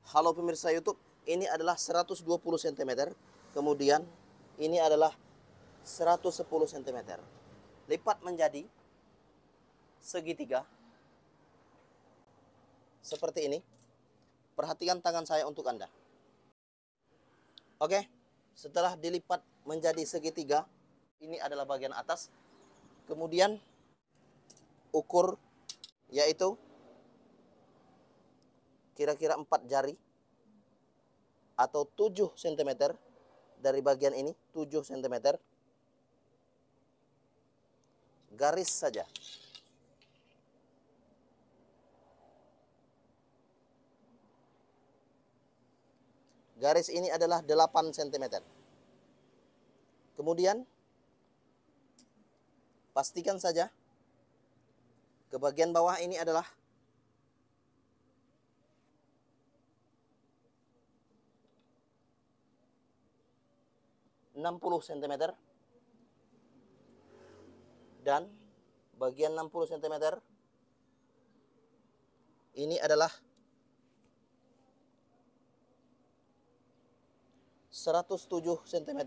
Halo pemirsa YouTube, ini adalah 120 cm, kemudian ini adalah 110 cm. Lipat menjadi segitiga seperti ini. Perhatikan tangan saya untuk Anda. Oke, setelah dilipat menjadi segitiga, ini adalah bagian atas. Kemudian ukur, yaitu kira-kira 4 jari atau 7 cm dari bagian ini, 7 cm. Garis saja. Garis ini adalah 8 cm. Kemudian pastikan saja ke bagian bawah ini adalah 60 cm, dan bagian 60 cm ini adalah 107 cm.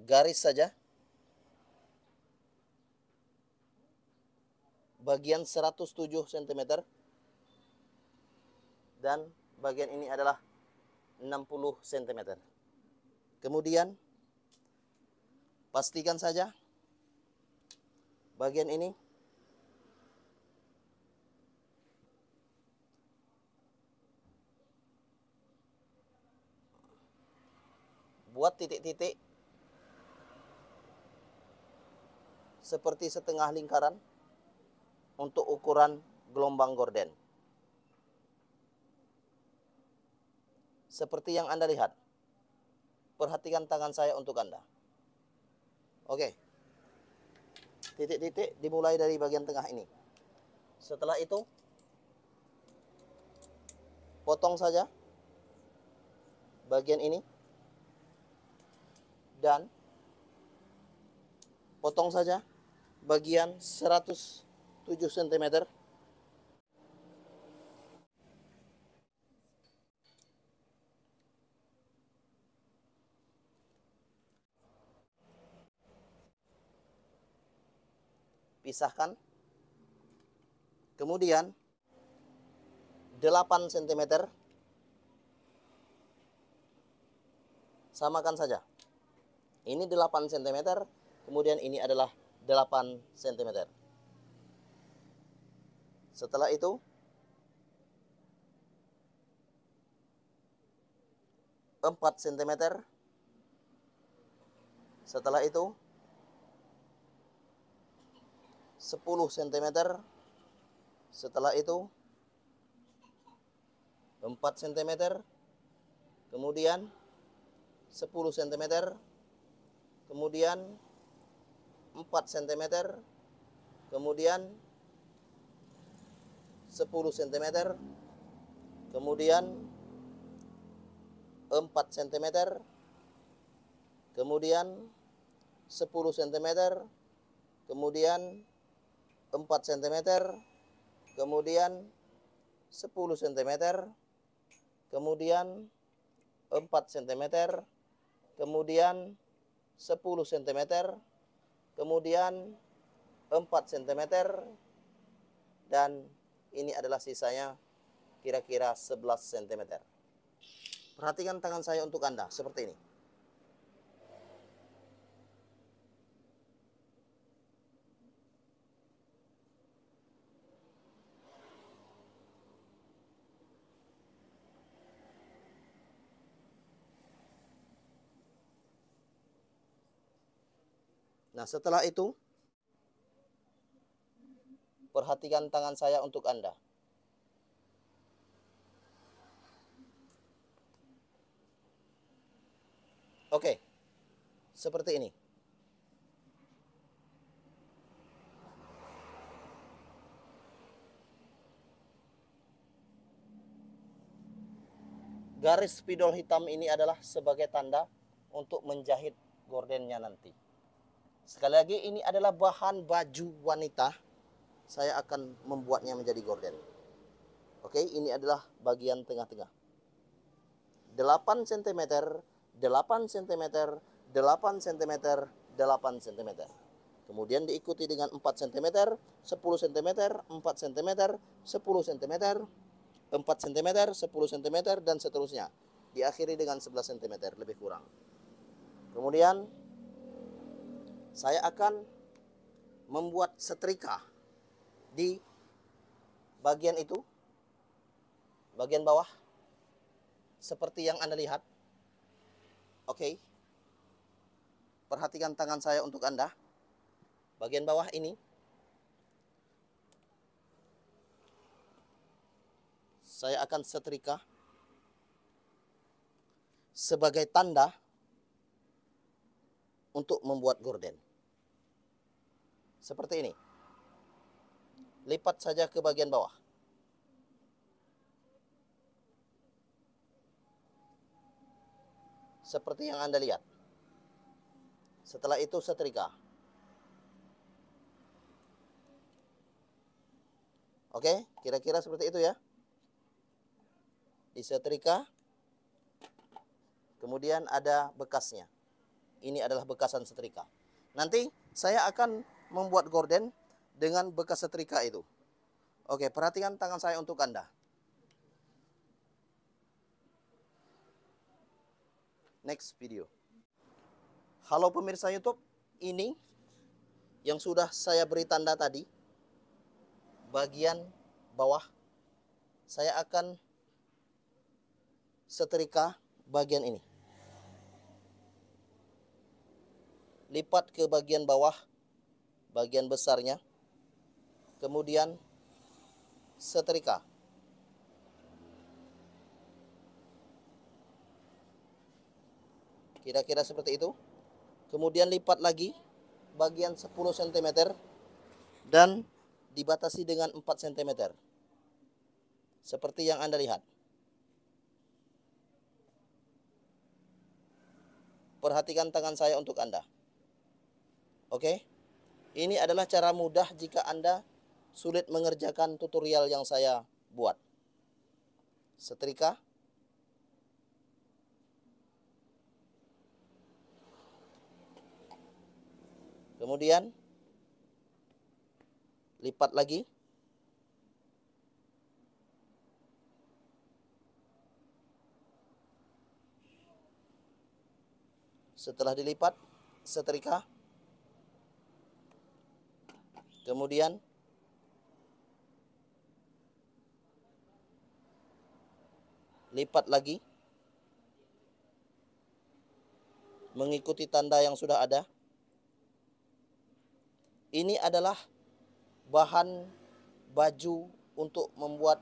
Garis saja. Bagian 107 cm dan bagian ini adalah 60 cm. Kemudian pastikan saja bagian ini buat titik-titik seperti setengah lingkaran untuk ukuran gelombang gorden. Seperti yang Anda lihat. Perhatikan tangan saya untuk Anda. Oke. Titik-titik dimulai dari bagian tengah ini. Setelah itu, potong saja bagian ini. Dan potong saja bagian 107 cm. Pisahkan. Kemudian 8 cm samakan saja. Ini 8 cm, kemudian ini adalah 8 cm. Setelah itu empat cm. Setelah itu 10 cm. Setelah itu 4 cm. Kemudian 10 cm. Kemudian 4 cm. Kemudian 10 cm. Kemudian 4 cm. Kemudian 10 cm. Kemudian 4 cm. Kemudian 10 cm. Kemudian 4 cm. Kemudian 10 cm. Kemudian 4 cm. Dan ini adalah sisanya kira-kira 11 cm. Perhatikan tangan saya untuk Anda seperti ini. Nah, setelah itu perhatikan tangan saya untuk Anda. Oke, seperti ini. Garis spidol hitam ini adalah sebagai tanda untuk menjahit gordennya nanti. Sekali lagi, ini adalah bahan baju wanita. Saya akan membuatnya menjadi gorden. Oke, ini adalah bagian tengah-tengah. 8 cm, 8 cm, 8 cm, 8 cm. Kemudian diikuti dengan 4 cm, 10 cm, 4 cm, 10 cm, 4 cm, 10 cm, dan seterusnya. Diakhiri dengan 11 cm lebih kurang. Kemudian saya akan membuat setrika di bagian itu, bagian bawah, seperti yang Anda lihat. Oke. Perhatikan tangan saya untuk Anda. Bagian bawah ini saya akan setrika sebagai tanda untuk membuat gorden. Seperti ini. Lipat saja ke bagian bawah. Seperti yang Anda lihat. Setelah itu setrika. Oke, kira-kira seperti itu ya. Disetrika. Kemudian ada bekasnya. Ini adalah bekasan setrika. Nanti saya akan membuat gorden dengan bekas setrika itu. Oke, perhatikan tangan saya untuk Anda. Next video. Halo pemirsa YouTube, ini yang sudah saya beri tanda tadi. Bagian bawah saya akan setrika bagian ini. Lipat ke bagian bawah, bagian besarnya. Kemudian setrika. Kira-kira seperti itu. Kemudian lipat lagi bagian 10 cm dan dibatasi dengan 4 cm. Seperti yang Anda lihat. Perhatikan tangan saya untuk Anda. Oke. Ini adalah cara mudah jika Anda sulit mengerjakan tutorial yang saya buat. Setrika. Kemudian lipat lagi. Setelah dilipat, setrika. Kemudian lipat lagi. Mengikuti tanda yang sudah ada. Ini adalah bahan baju untuk membuat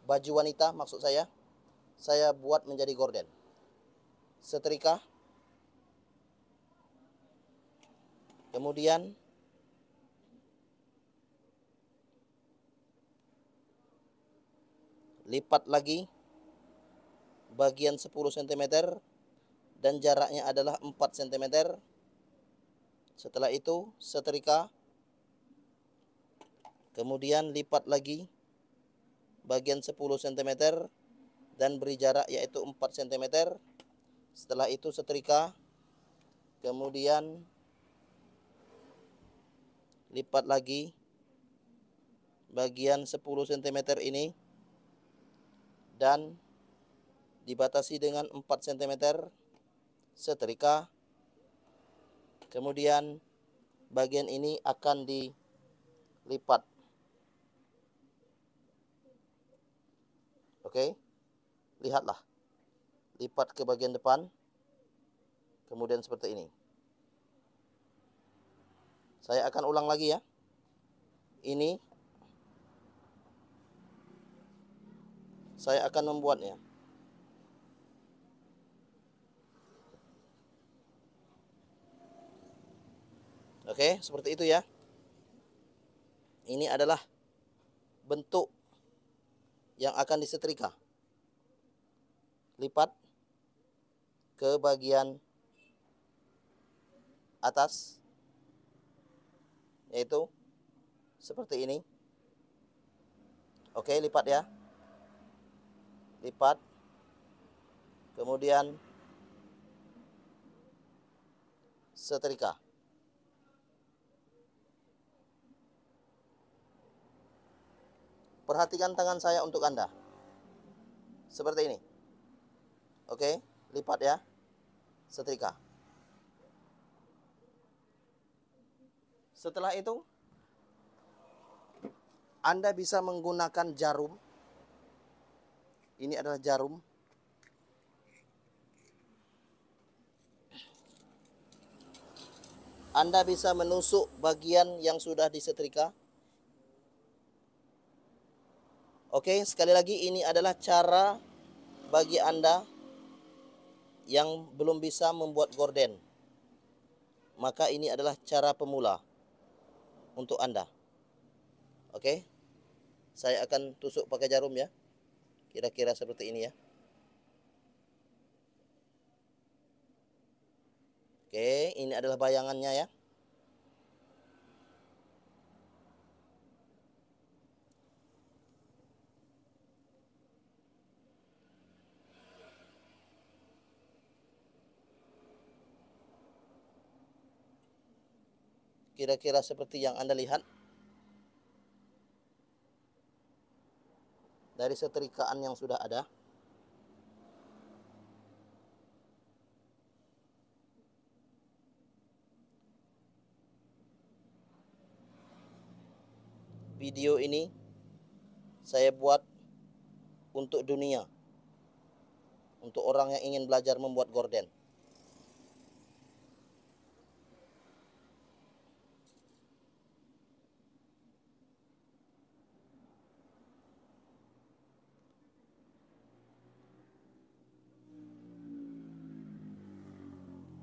baju wanita, maksud saya. Saya buat menjadi gorden. Setrika. Kemudian lipat lagi bagian 10 cm dan jaraknya adalah 4 cm. Setelah itu setrika. Kemudian lipat lagi bagian 10 cm dan beri jarak yaitu 4 cm. Setelah itu setrika. Kemudian lipat lagi bagian 10 cm ini dan dibatasi dengan 4 cm. Setrika. Kemudian bagian ini akan dilipat. Oke. Lihatlah. Lipat ke bagian depan. Kemudian seperti ini. Saya akan ulang lagi ya. Ini saya akan membuatnya. Oke, seperti itu ya. Ini adalah bentuk yang akan disetrika. Lipat ke bagian atas, yaitu seperti ini. Oke, lipat ya. lipat, kemudian setrika. Perhatikan tangan saya untuk Anda. Seperti ini. Oke, lipat ya. Setrika. Setelah itu, Anda bisa menggunakan jarum. Ini adalah jarum. Anda bisa menusuk bagian yang sudah disetrika. Oke, sekali lagi ini adalah cara bagi Anda yang belum bisa membuat gorden. Maka ini adalah cara pemula untuk Anda. Oke, saya akan tusuk pakai jarum ya. Kira-kira seperti ini ya. Oke, ini adalah bayangannya ya. Kira-kira seperti yang Anda lihat. Dari setrikaan yang sudah ada. Video ini saya buat untuk dunia. Untuk orang yang ingin belajar membuat gorden.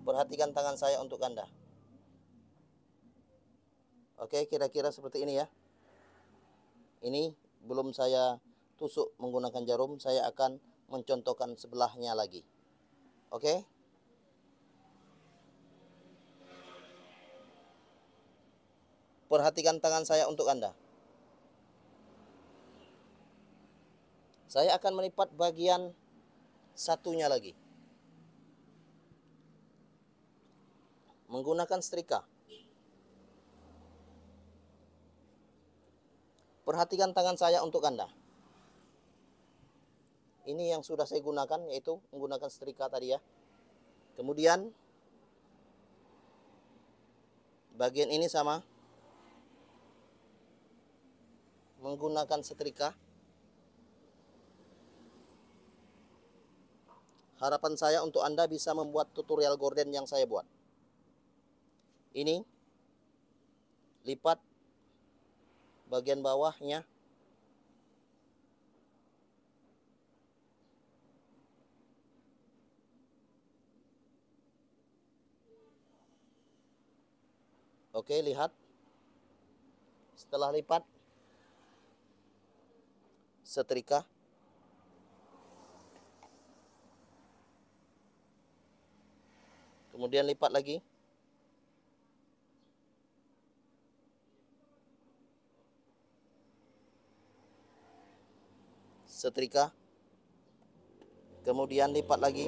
Perhatikan tangan saya untuk Anda. Oke, kira-kira seperti ini ya. Ini belum saya tusuk menggunakan jarum, saya akan mencontohkan sebelahnya lagi. Oke? Perhatikan tangan saya untuk Anda. Saya akan melipat bagian satunya lagi. Menggunakan setrika. Perhatikan tangan saya untuk Anda. Ini yang sudah saya gunakan, yaitu menggunakan setrika tadi ya. Kemudian bagian ini sama. Menggunakan setrika. Harapan saya untuk Anda bisa membuat tutorial gorden yang saya buat. Ini lipat bagian bawahnya. Oke, lihat. Setelah lipat, setrika. Kemudian lipat lagi. Setrika. Kemudian lipat lagi.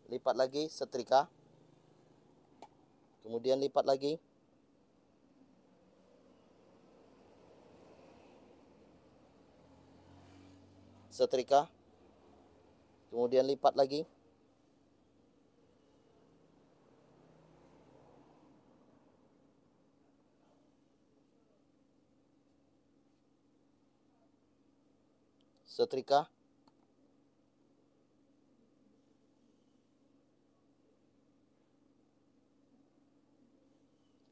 Lipat lagi, setrika. Kemudian lipat lagi. Setrika. Kemudian lipat lagi. Setrika.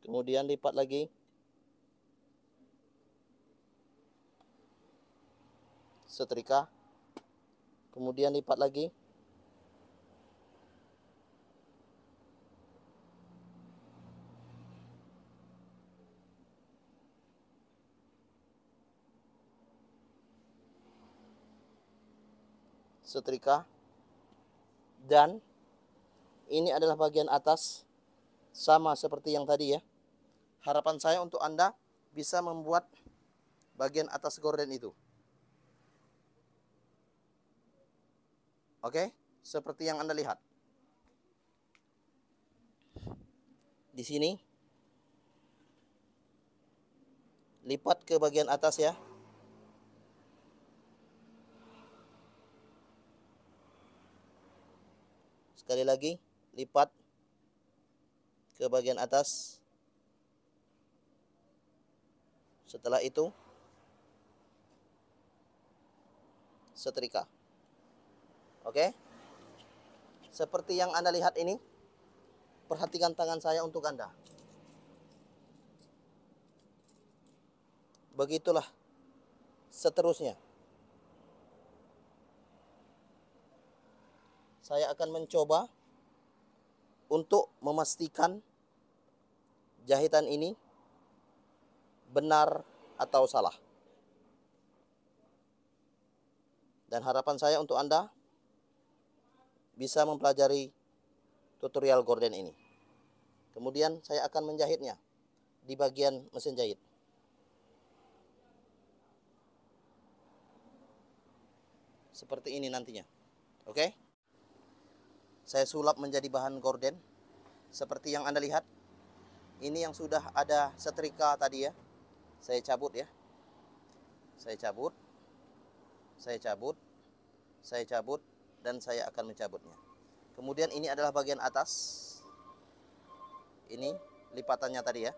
Kemudian lipat lagi. Setrika. Kemudian lipat lagi. setrika, dan ini adalah bagian atas, sama seperti yang tadi ya. Harapan saya untuk Anda bisa membuat bagian atas gorden itu. Oke, seperti yang Anda lihat. Di sini lipat ke bagian atas ya. Sekali lagi, lipat ke bagian atas. Setelah itu, setrika. Oke? Seperti yang Anda lihat ini, perhatikan tangan saya untuk Anda. Begitulah seterusnya. Saya akan mencoba untuk memastikan jahitan ini benar atau salah. Dan harapan saya untuk Anda bisa mempelajari tutorial gorden ini. Kemudian saya akan menjahitnya di bagian mesin jahit. Seperti ini nantinya. Oke? Saya sulap menjadi bahan gorden. Seperti yang Anda lihat. Ini yang sudah ada setrika tadi ya. Saya cabut ya. Saya cabut. Saya cabut. Saya cabut. Dan saya akan mencabutnya. Kemudian ini adalah bagian atas. Ini lipatannya tadi ya.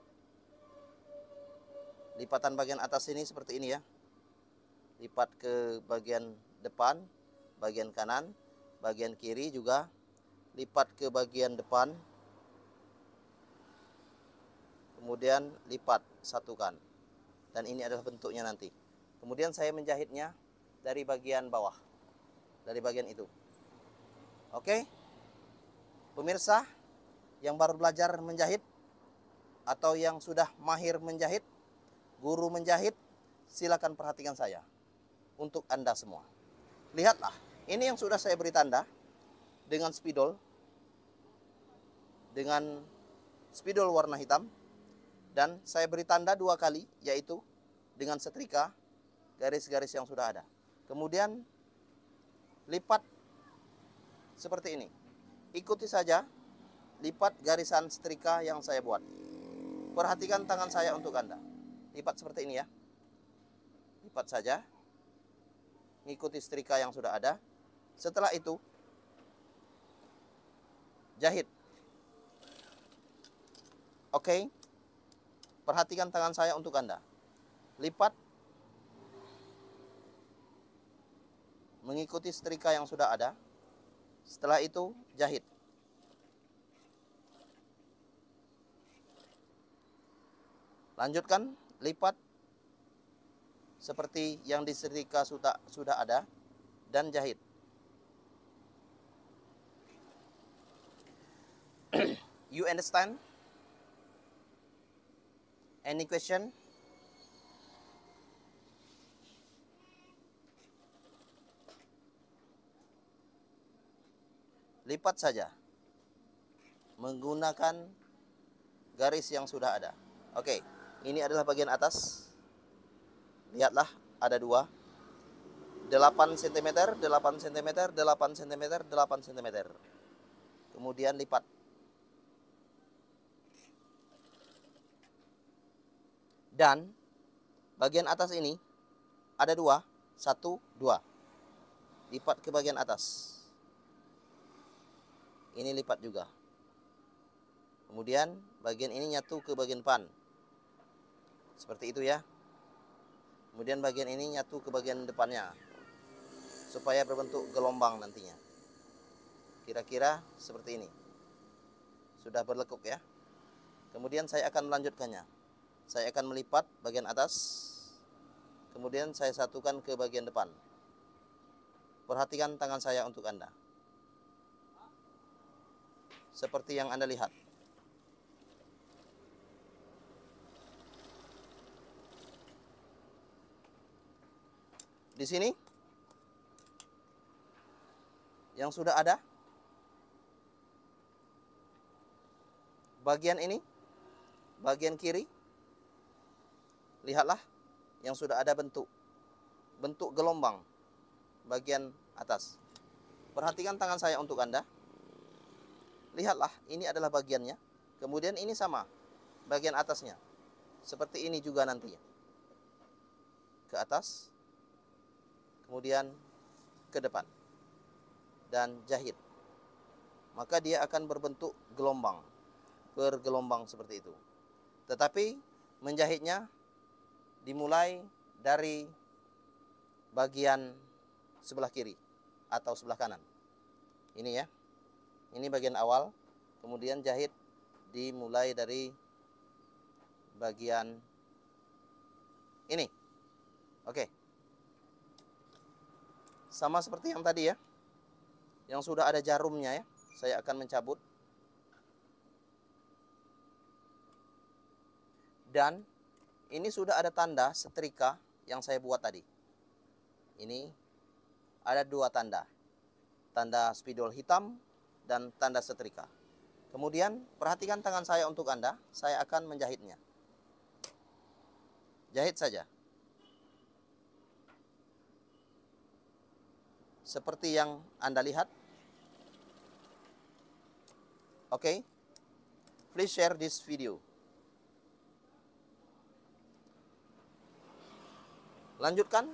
Lipatan bagian atas ini seperti ini ya. Lipat ke bagian depan, bagian kanan, bagian kiri juga. Lipat ke bagian depan. Kemudian lipat, satukan. Dan ini adalah bentuknya nanti. Kemudian saya menjahitnya dari bagian bawah. Dari bagian itu. Oke? Pemirsa yang baru belajar menjahit atau yang sudah mahir menjahit, guru menjahit, silakan perhatikan saya untuk Anda semua. Lihatlah, ini yang sudah saya beri tanda dengan spidol warna hitam, dan saya beri tanda 2 kali, yaitu dengan setrika garis-garis yang sudah ada. Kemudian lipat seperti ini. Ikuti saja lipat garisan setrika yang saya buat. Perhatikan tangan saya untuk Anda. Lipat seperti ini ya. Lipat saja. Mengikuti setrika yang sudah ada. Setelah itu, jahit. Oke. Perhatikan tangan saya untuk Anda. Lipat. Mengikuti setrika yang sudah ada. Setelah itu, jahit. Lanjutkan, lipat. Seperti yang di setrika sudah ada. Dan jahit. You understand? Any question? Lipat saja. Menggunakan garis yang sudah ada. Oke, ini adalah bagian atas. Lihatlah, ada 2. 8 cm, 8 cm, 8 cm, 8 cm. Kemudian lipat. Dan bagian atas ini ada 2, 1, 2. Lipat ke bagian atas. Ini lipat juga. Kemudian bagian ini nyatu ke bagian depan. Seperti itu ya. Kemudian bagian ini nyatu ke bagian depannya. Supaya berbentuk gelombang nantinya. Kira-kira seperti ini. Sudah berlekuk ya. Kemudian saya akan melanjutkannya. Saya akan melipat bagian atas. Kemudian saya satukan ke bagian depan. Perhatikan tangan saya untuk Anda. Seperti yang Anda lihat. Di sini yang sudah ada. Bagian ini, bagian kiri, lihatlah yang sudah ada bentuk gelombang bagian atas. Perhatikan tangan saya untuk Anda. Lihatlah, ini adalah bagiannya. Kemudian ini sama, bagian atasnya. Seperti ini juga nantinya. Ke atas, kemudian ke depan. Dan jahit. Maka dia akan berbentuk gelombang. Bergelombang seperti itu. Tetapi menjahitnya dimulai dari bagian sebelah kiri atau sebelah kanan. Ini ya. Ini bagian awal. Kemudian jahit dimulai dari bagian ini. Oke. Sama seperti yang tadi ya. Yang sudah ada jarumnya ya. Saya akan mencabut. Dan ini sudah ada tanda setrika yang saya buat tadi. Ini ada dua tanda. Tanda spidol hitam dan tanda setrika. Kemudian perhatikan tangan saya untuk Anda. Saya akan menjahitnya. Jahit saja. Seperti yang Anda lihat. Oke. Please share this video. Lanjutkan,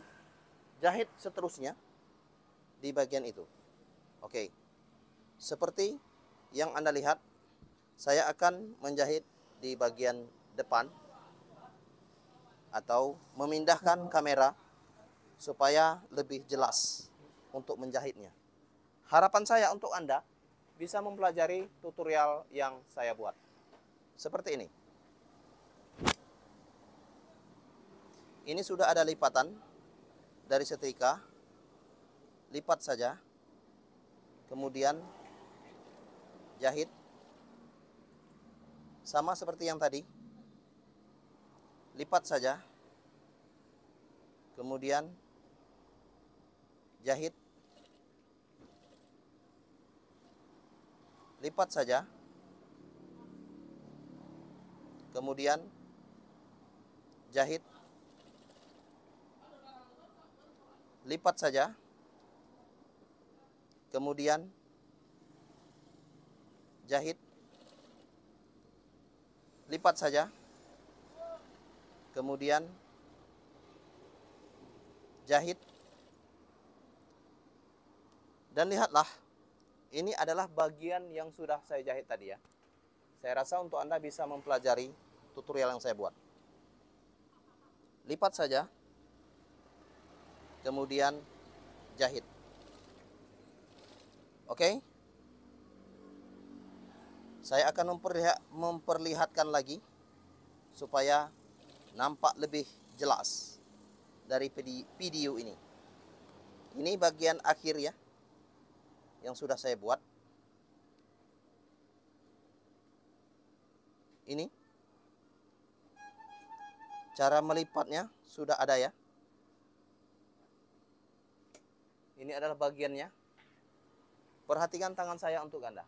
jahit seterusnya di bagian itu. Oke. Seperti yang Anda lihat, saya akan menjahit di bagian depan atau memindahkan kamera supaya lebih jelas untuk menjahitnya. Harapan saya untuk Anda bisa mempelajari tutorial yang saya buat. Seperti ini. Ini sudah ada lipatan dari setrika. Lipat saja. Kemudian jahit. Sama seperti yang tadi. Lipat saja. Kemudian jahit. Lipat saja. Kemudian jahit. Lipat saja. Kemudian jahit. Lipat saja. Kemudian jahit. Dan lihatlah, ini adalah bagian yang sudah saya jahit tadi ya. Saya rasa untuk Anda bisa mempelajari tutorial yang saya buat. Lipat saja. Kemudian jahit. Oke. Saya akan memperlihatkan lagi supaya nampak lebih jelas dari video ini. Ini bagian akhir ya yang sudah saya buat. Ini cara melipatnya sudah ada ya. Ini adalah bagiannya. Perhatikan tangan saya untuk Anda.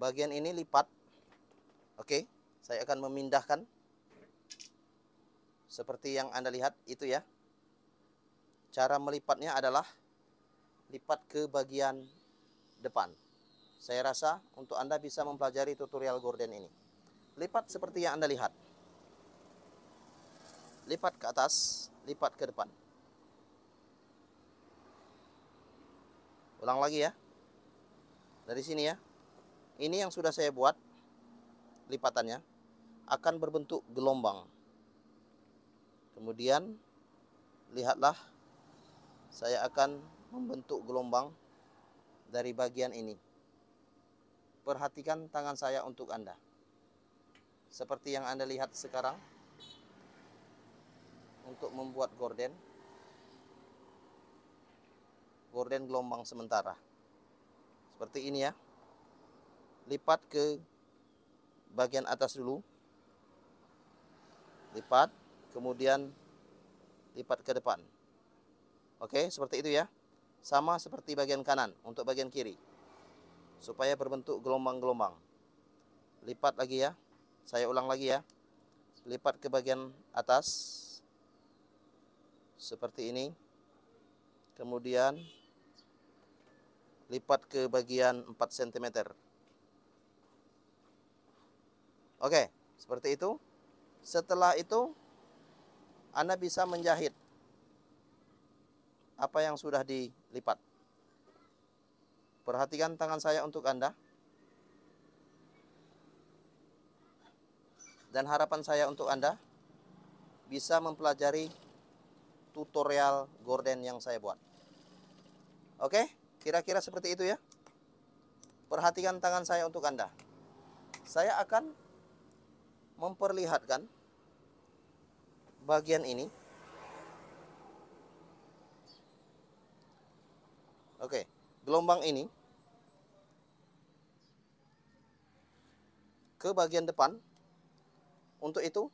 Bagian ini lipat. Oke, saya akan memindahkan. Seperti yang Anda lihat itu ya. Cara melipatnya adalah lipat ke bagian depan. Saya rasa untuk Anda bisa mempelajari tutorial gorden ini. Lipat seperti yang Anda lihat. Lipat ke atas, lipat ke depan. Ulang lagi ya. Dari sini ya. Ini yang sudah saya buat. Lipatannya akan berbentuk gelombang. Kemudian lihatlah, saya akan membentuk gelombang dari bagian ini. Perhatikan tangan saya untuk Anda. Seperti yang Anda lihat sekarang. Untuk membuat gorden. Gorden gelombang sementara. Seperti ini ya. Lipat ke bagian atas dulu. Lipat. Kemudian lipat ke depan. Oke, seperti itu ya. sama seperti bagian kanan untuk bagian kiri, supaya berbentuk gelombang-gelombang. Lipat lagi ya, saya ulang lagi ya. Lipat ke bagian atas seperti ini, kemudian lipat ke bagian 4 cm. Oke, seperti itu. Setelah itu Anda bisa menjahit apa yang sudah dilipat. Perhatikan tangan saya untuk Anda. Dan harapan saya untuk Anda bisa mempelajari tutorial gorden yang saya buat. Oke, kira-kira seperti itu ya. Perhatikan tangan saya untuk Anda. Saya akan memperlihatkan bagian ini. Oke, gelombang ini ke bagian depan. Untuk itu,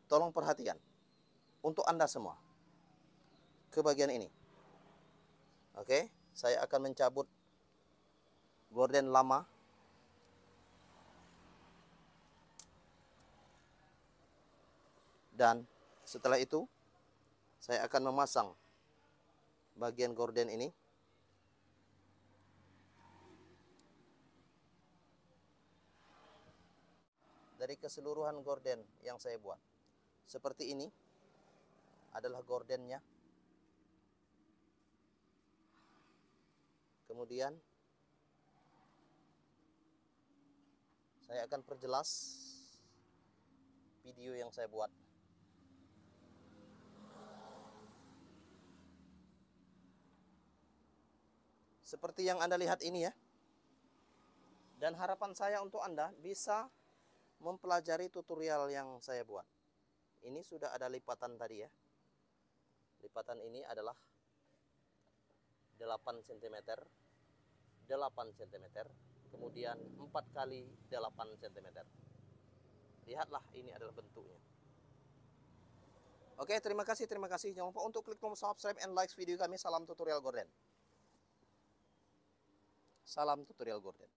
tolong perhatikan. Untuk Anda semua. Ke bagian ini. Oke, saya akan mencabut gorden lama. Dan setelah itu, saya akan memasang bagian gorden ini. Dari keseluruhan gorden yang saya buat. Seperti ini adalah gordennya. Kemudian saya akan perjelas video yang saya buat. Seperti yang Anda lihat ini ya. Dan harapan saya untuk Anda bisa mempelajari tutorial yang saya buat. Ini sudah ada lipatan tadi ya. Lipatan ini adalah 8 cm, 8 cm, kemudian 4 kali 8 cm. Lihatlah, ini adalah bentuknya. Oke, terima kasih. Jangan lupa untuk klik tombol subscribe and like video kami. Salam tutorial gorden. Salam tutorial gorden.